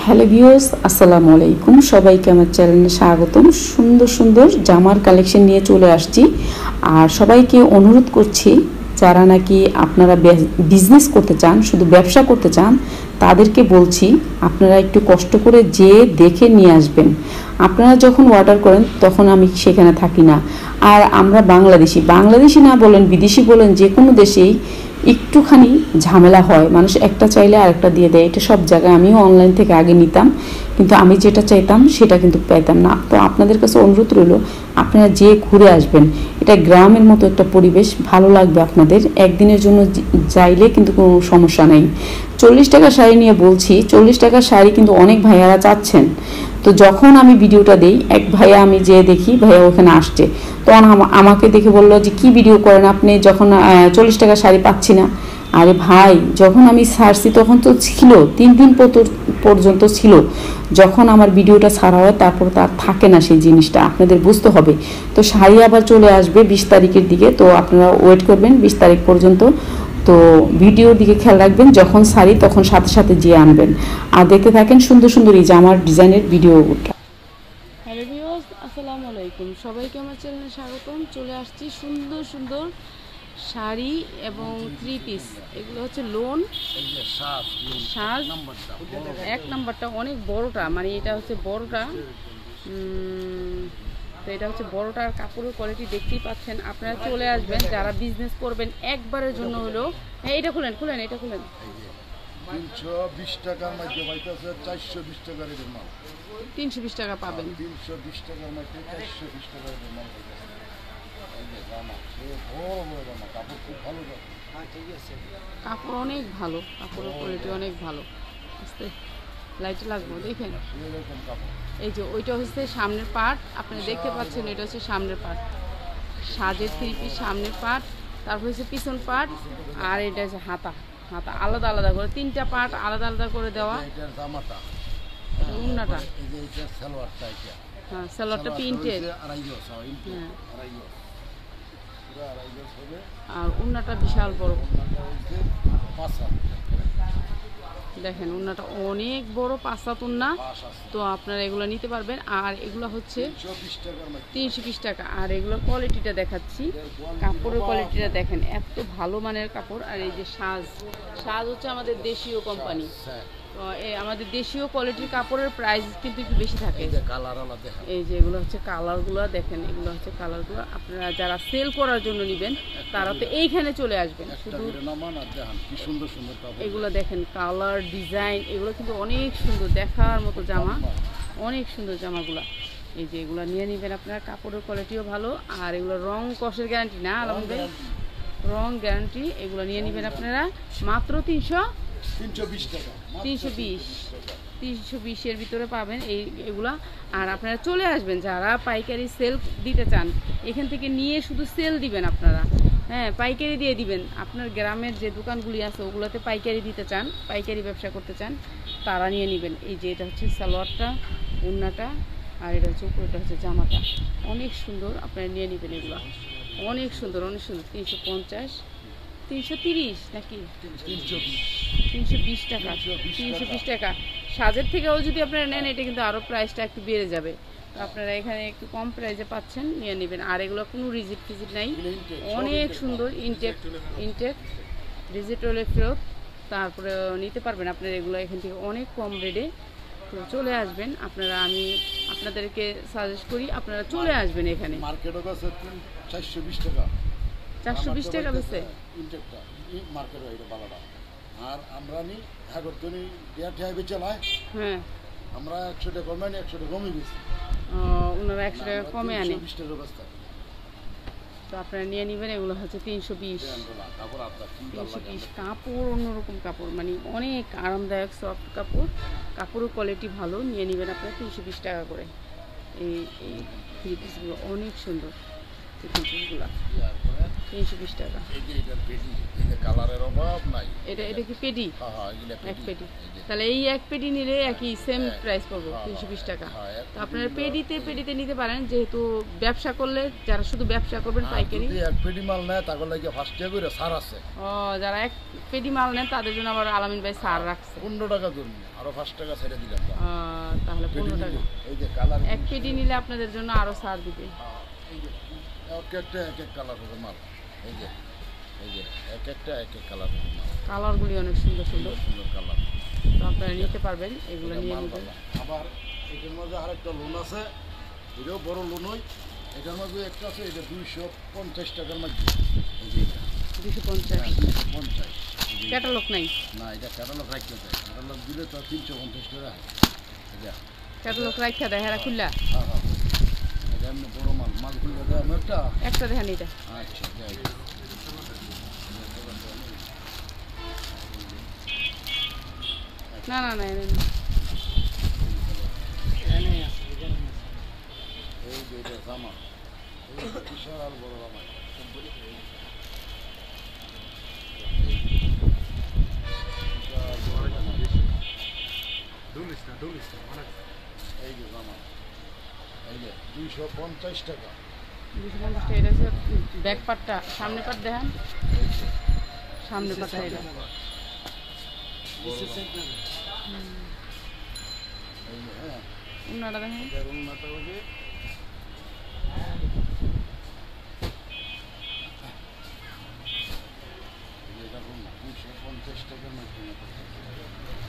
Hello viewers, আসসালামু আলাইকুম। সবাইকে আমার চ্যানেলে স্বাগতম। সুন্দর সুন্দর জামার কালেকশন নিয়ে চলে আসছি। আর সবাইকে অনুরোধ করছি, যারা নাকি আপনারা বিজনেস করতে চান, শুধু ব্যবসা করতে চান, তাদেরকে বলছি আপনারা একটু কষ্ট করে যেয়ে দেখে নিয়ে আসবেন। আপনারা যখন অর্ডার করেন তখন আমি সেখানে থাকি না। আর আমরা বাংলাদেশি না বলেন, বিদেশি বলেন, যে কোনো দেশেই একটুখানি ঝামেলা হয়। মানুষ একটা চাইলে আরেকটা দিয়ে দেয়। এটা সব জায়গায়। আমিও অনলাইন থেকে আগে নিতাম, কিন্তু আমি যেটা চাইতাম সেটা কিন্তু পেতাম না। তো আপনাদের কাছে অনুরোধ রইল, আপনারা যেয়ে ঘুরে আসবেন। এটা গ্রামের মতো একটা পরিবেশ, ভালো লাগবে আপনাদের। একদিনের জন্য যাইলে কিন্তু কোনো সমস্যা নেই। 40 টাকা শাড়ি নিয়ে বলছি, 40 টাকার শাড়ি কিন্তু অনেক ভাইয়ারা চাচ্ছেন। তো যখন আমি ভিডিওটা দিই, এক ভাইয়া, আমি যেয়ে দেখি ভাইয়া ওখানে আসছে, তখন আমাকে দেখে বললো যে কি ভিডিও করেন আপনি, যখন 40 টাকা শাড়ি পাচ্ছি না। আরে ভাই, যখন আমি ছাড়ছি তখন তো ছিল, 3 দিন পর্যন্ত ছিল। যখন আমার ভিডিওটা ছাড়া হয় তারপর তার থাকে না সেই জিনিসটা, আপনাদের বুঝতে হবে। তো শাড়ি আবার চলে আসবে 20 তারিখের দিকে, তো আপনারা ওয়েট করবেন 20 তারিখ পর্যন্ত। তো ভিডিওর দিকে খেয়াল রাখবেন, যখন শাড়ি তখন সাথে সাথে যেয়ে আনবেন। আর দেখতে থাকেন সুন্দর সুন্দর এই জামার ডিজাইনের ভিডিওটা। হ্যালো ভিউয়ার্স, আসসালামু আলাইকুম। সবাইকে আমার চ্যানেলে স্বাগতম। চলে আসছি সুন্দর সুন্দর শাড়ি এবং 3 পিস। এগুলো হচ্ছে লোন সাজ। 1 নাম্বারটা অনেক বড়টা, মানে এটা হচ্ছে বড়টা। তো এটা হচ্ছে বড়টার কাপড়ের কোয়ালিটি দেখতেই পাচ্ছেন। আপনারা চলে আসবেন যারা বিজনেস করবেন একবারের জন্য হলো। এটা খুলেন, এটা খুলেন। 320 টাকার মধ্যে পাইতেছে 420 টাকার এর মাল। 320 টাকা পাবেন। 320 টাকার মধ্যে 420 টাকার এর মাল পাইতেছে। এই যে জামা, বড় জামা, কাপড় খুব ভালো জামা। হ্যাঁ, ঠিক আছে। কাপড় অনেক ভালো, কাপড়ের কোয়ালিটি অনেক ভালো। আস্তে লাইটে লাগবে, দেখেন। এরকম কাপড়। এই যে ওইটা হচ্ছে সামনের পার্ট, আপনারা দেখতে পাচ্ছেন। এটা হচ্ছে সামনের পার্ট, সাজের 3 পিস সামনের পার্ট। তারপর হচ্ছে পিছন পার্ট, আর এটা হচ্ছে হাতা আলাদা আলাদা করে 3টা পার্ট আলাদা আলাদা করে দেওয়া। এটার জামাটা, উন্নাটা, এই যে এটা সালোয়ারটা, এটা হ্যাঁ সালোয়ারটা প্রিন্টেড। হ্যাঁ, আর উন্নাটা বিশাল বড়, পাঁচা দেখেন উন্নাটা অনেক বড়, 5 হাত উন্না। তো আপনারা এগুলো নিতে পারবেন। আর এগুলো হচ্ছে 320 টাকা। আর এগুলোর কোয়ালিটিটা দেখাচ্ছি, কাপড়ের কোয়ালিটিটা দেখেন, এত ভালো মানের কাপড়। আর এই যে সাজ হচ্ছে আমাদের দেশীয় কোম্পানি। তো আমাদের দেশীয় কোয়ালিটির কাপড়ের প্রাইস কিন্তু একটু বেশি থাকে। এই যে এগুলো হচ্ছে কালারগুলো দেখেন, এগুলো হচ্ছে কালারগুলো। আপনারা যারা সেল করার জন্য নেবেন তারা তো এইখানে চলে আসবেন। শুধু এগুলো দেখেন, কালার ডিজাইন এগুলো কিন্তু অনেক সুন্দর, দেখার মতো জামা, অনেক সুন্দর জামাগুলো। এই যে এগুলো নিয়ে নেবেন আপনারা, কাপড়ের কোয়ালিটিও ভালো। আর এগুলো রং কষের গ্যারান্টি না, আলহামদুলিল্লাহ রং গ্যারান্টি। এগুলো নিয়ে নেবেন আপনারা মাত্র 320 এর ভিতরে পাবেন এগুলা। আর আপনারা চলে আসবেন যারা পাইকারি সেল দিতে চান, এখান থেকে নিয়ে শুধু সেল দিবেন আপনারা। হ্যাঁ, পাইকারি দিয়ে দিবেন। আপনার গ্রামের যে দোকানগুলি আছে ওগুলোতে পাইকারি দিতে চান, পাইকারি ব্যবসা করতে চান, তারা নিয়ে নেবেন। এই যে এটা হচ্ছে সালোয়ারটা, উন্নাটা, আর এটা হচ্ছে উপরেটা হচ্ছে জামাটা, অনেক সুন্দর। আপনারা নিয়ে নেবেন এগুলো, অনেক সুন্দর, অনেক সুন্দর। 350, 330 নাকি 320 টাকা, 320 টাকা। সাজের থেকেও যদি আপনারা নেন, এটা কিন্তু আরও প্রাইসটা একটু বেড়ে যাবে। তো আপনারা এখানে একটু কম প্রাইসে পাচ্ছেন, নিয়ে নেবেন। আর এগুলো কোনো রিজিট নাই, অনেক সুন্দর। ইনটেক রিজিট হলে ফেরত, তারপরে নিতে পারবেন আপনারা এগুলো এখান থেকে অনেক কম রেটে। তো চলে আসবেন আপনারা, আমি আপনাদেরকে সাজেস্ট করি আপনারা চলে আসবেন এখানে। মার্কেটও কাছে 420 টাকা, 420 টাকা বেশি ইনটেকটা মার্কেট হয়, এটা বালাটা। আর আমরা নি হাগরতনি দেয়া বেচে লাই। হ্যাঁ, আমরা 100 টাকা কমে নি, 100 টাকা কমে বেশি। ওনারা 100 টাকা কমে আনে। 320 টাকা বস্তা। তো আপনারা নিয়ে নেবেন। এগুলো হচ্ছে 320। কাপড় অন্যরকম কাপড়, মানে অনেক আরামদায়ক সফট কাপড়, কাপড়ের কোয়ালিটি ভালো। নিয়ে নেবেন আপনারা 320 টাকা করে। এই 3 পিসগুলো অনেক সুন্দর, 3 পিসগুলো। 320 টাকা। এই যে এটার পেটি, এই যে কালারের অভাব নাই। এটা কি পেটি? হ্যাঁ হ্যাঁ, এগুলা এক পেটি। পেটি। এই যে তাহলে এই এক পেটি নিলে একই সেম প্রাইস পড়বে, হ্যাঁ, 320 টাকা। হ্যাঁ, এক তো পেটি আপনারা নিলে- পেটিতে নিতে পারেন, যেহেতু ব্যবসা করলে যারা শুধু ব্যবসা করবেন আর পাইকারি। যদি এক পেটি মাল নেয় তাহলে লাগে 5 টাকা করে ছাড় আছে। ও, যারা এক পেটি মাল নেন তাদের জন্য আবার আলামিন ভাই ছাড় রাখছে। 15 টাকা জন্য আরো 5 টাকা ছেড়ে দিলাম। তাহলে পেটি 15 টাকা। নিলে, এই যে কালার এক পেটি নিলে আপনাদের জন্য আরো ছাড় দিবে। এই যে এক একটা এক এক কালার হবে মাল। এই যে এক একটা এক এক কালার হবে মাল। কালারগুলি অনেক সুন্দর সুন্দর, সুন্দর কালার। তো আপনারা নিতে পারবেন, এগুলো নিয়ে মাল নেবেন। ভালো। আবার এটার মধ্যে আরেকটা লোন আছে, এটাও বড় লোন হয়। এটার মধ্যে একটা আছে, এটা 250 টাকার মধ্যে। এই যে এটা 250। 250। ক্যাটালগ নাই? না, এটা ক্যাটালগ রাখতে চাই, ক্যাটালগ দিলে তো 350 টাকা হয়। এটা ক্যাটালগ রাখা দেয় হেরা খুললা? হ্যাঁ হ্যাঁ, এটা এমনি বড় মাল, মাল খুললে দেয় আমি একটা দেখেন এটা। আচ্ছা যাই। না না না, এনে না। এই যে এটা জামা, এই যে বিশাল বড় জামা। এই যে জামা, এই যে 250 টাকা। 250 টাকা। এটা হচ্ছে ব্যাক পার্টটা, সামনে পার্ট দেখেন, এই যে সামনে পার্টটা এটা। এই যে হ্যাঁ, উন্নাটা দেখেন। এটার উন্নত হবে। এটা 250 টাকার মধ্যে।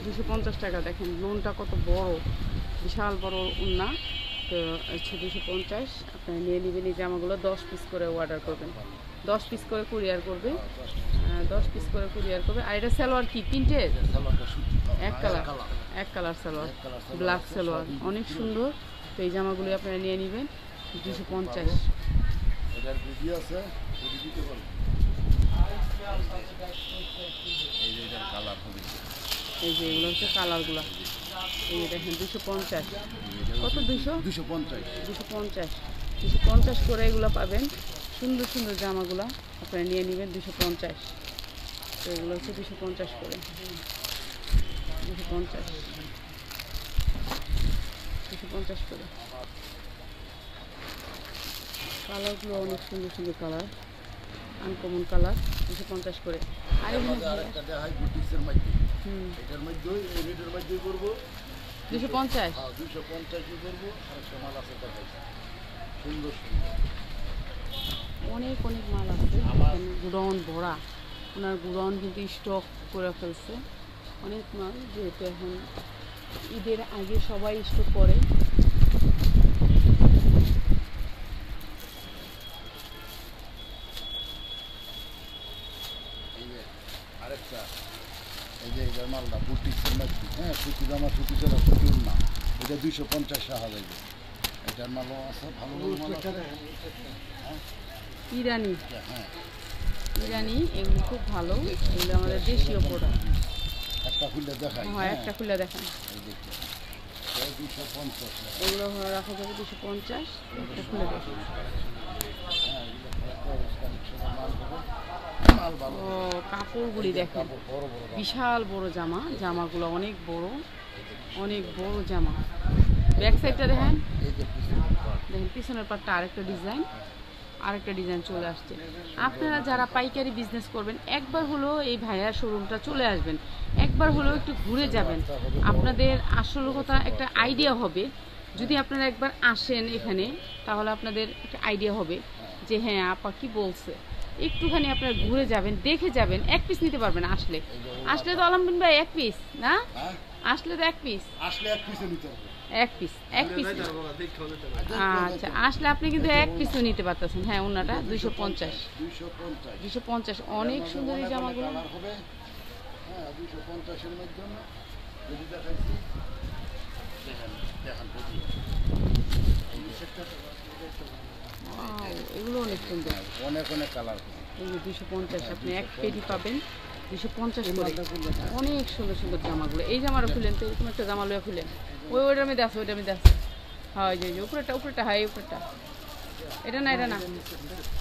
250 টাকা। দেখেন লোনটা কত বড়, বিশাল বড় উন্না। তো হচ্ছে 250। আপনারা নিয়ে নেবেন। এই জামাগুলো 10 পিস করে অর্ডার করবেন, 10 পিস করে কুরিয়ার করবে, 10 পিস করে কুরিয়ার করবে। আর এটা সালোয়ার কি তিনটে? সালোয়ারটা সুতি। এক কালার, এক কালার সালোয়ার, ব্ল্যাক সালোয়ার, অনেক সুন্দর। তো এই জামাগুলি আপনারা নিয়ে নেবেন 250। এটার ভিডি আছে, ভিডি দিতে পারবো। এই যে এটার কালার হবে। এই যে এগুলো হচ্ছে কালারগুলো। এই যে দেখেন 250। কত? 200? 250। 250। 250 করে এগুলো পাবেন। সুন্দর সুন্দর জামাগুলো আপনারা নিয়ে নেবেন 250। তো এগুলো হচ্ছে 250 করে। 250 করে। কালারগুলো অনেক সুন্দর সুন্দর কালার, আনকমন কালার। 250 করে। আর এর মধ্যে আরেকটা দেখাই বুটিক্সের মধ্যে। এটার মধ্যে এই রেটের মধ্যে করবো 250। হ্যাঁ 250 করবো। আরেকটা মাল আছে দেখাইছি, সুন্দর সুন্দর অনেক অনেক মাল আছে। গুডাউন ভরা, ওনার গুডাউন কিন্তু স্টক করে ফেলছে অনেক মাল, যেহেতু এখন ঈদের আগে সবাই স্টক করে। এই যে আরেকটা, এই যে এটার মালটা বুটিক্সের মধ্যে। হ্যাঁ, সুতি জামা, সুতি জামা, সুতি না, এটা 250 টাকা যাবে। এটার মালও আছে, ভালো ভালো মাল আছে। ইরানি, হ্যাঁ, ইরানি এগুলো খুব ভালো, এগুলো আমাদের দেশীয় প্রোডাক্ট। একটা খুলে দেখাই। হ্যাঁ, একটা খুলে দেখেন। এই দেখতে 250 টাকা। এগুলো রাখা যাবে 250। একটা খুলে দেখেন। হ্যাঁ, মাল ভালো। ও, কাপড়গুলি দেখেন, কাপড় বড় বড় দাম। বিশাল বড় জামা, জামাগুলো অনেক বড়, অনেক বড় জামা। ব্যাক সাইডটা দেখেন, এই যে পিছনে দেখেন পিছনের পাটটা আরেকটা ডিজাইন চলে আসছে। আপনারা যারা পাইকারি বিজনেস করবেন, একবার হলেও এই ভাইয়ার শোরুমটা চলে আসবেন, একবার হলেও একটু ঘুরে যাবেন। আপনাদের আসল কথা একটা আইডিয়া হবে। যদি আপনারা একবার আসেন এখানে, তাহলে আপনাদের একটা আইডিয়া হবে যে হ্যাঁ আপা কি বলছে। একটুখানি আপনারা ঘুরে যাবেন, দেখে যাবেন। এক পিস নিতে পারবেন আসলে তো আলমগীর ভাই এক পিস না, হ্যাঁ, আসলে তো এক পিস, আসলে এক পিসে নিতে হবে। এক পিস। আচ্ছা, আসলে আপনি কিন্তু এক পিসও নিতে পারতেছেন। হ্যাঁ, ওনাটা 250। 250 অনেক সুন্দর এই জামাগুলো। কালার হবে। হ্যাঁ, 250 এর মধ্যে যদি দেখাইছি, দেখেন দেখেন যদি Wow, এগুলো অনেক সুন্দর। অনেক অনেক কালার হবে। এই যে 250 আপনি এক পেটি পাবেন 250 করে। অনেক সুন্দর সুন্দর জামাগুলো। এই জামারও খুলেন তো, এরকম একটা জামা লয়ে খুলেন। ওইটার মধ্যে আছে, ওইটার মধ্যে আছে। হ্যাঁ, এই যে উপরেটা, হ্যাঁ উপরেটা। এটা না,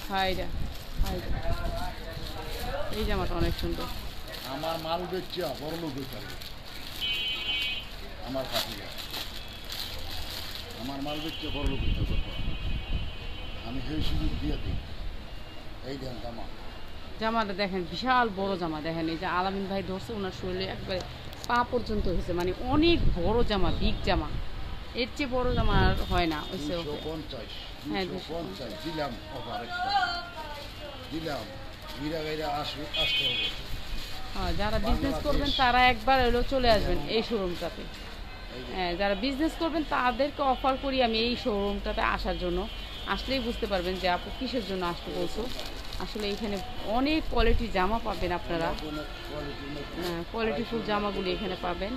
হ্যাঁ এটা। এই জামাটা অনেক সুন্দর। আমার মাল বেচা বড় লোক হইতে হবে। আমার কাছে আমার মাল বেচা বড় লোক হইতে হবে। আমি সেই সুযোগ দিয়ে দিই। এই দেন জামা। জামাটা দেখেন বিশাল বড় জামা, দেখেন এই যে আলামিন ভাই ধরছে ওনার শরীরে একবারে পা পর্যন্ত হয়েছে, মানে অনেক বড় জামা, বিগ জামা, এর চেয়ে বড় জামা আর হয় না। হয়েছে 250 হ্যাঁ, 250 দিলাম অফার একটা দিলাম। গাইরা আসতে হবে। হ্যাঁ, যারা বিজনেস করবেন তারা একবার হলেও চলে আসবেন এই শোরুমটাতে। হ্যাঁ, যারা বিজনেস করবেন তাদেরকে অফার করি আমি এই শোরুমটাতে আসার জন্য। আসলেই বুঝতে পারবেন যে আপু কিসের জন্য আসতে বলছো। আসলে এখানে অনেক কোয়ালিটির জামা পাবেন আপনারা, কোয়ালিটিফুল জামাগুলি এখানে পাবেন,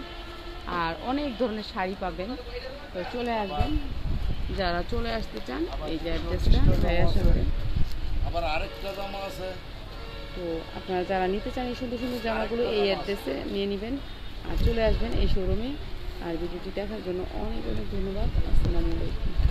আর অনেক ধরনের শাড়ি পাবেন। তো চলে আসবেন যারা চলে আসতে চান, এই যে অ্যাড্রেসটা ভাইয়ার সাথে। আবার আরেকটা জামা আছে। তো আপনারা যারা নিতে চান এই সুন্দর সুন্দর জামাগুলো এই অ্যাড্রেসে নিয়ে নেবেন আর চলে আসবেন এই শোরুমে। আর ভিডিওটি দেখার জন্য অনেক অনেক ধন্যবাদ। আসসালামু আলাইকুম।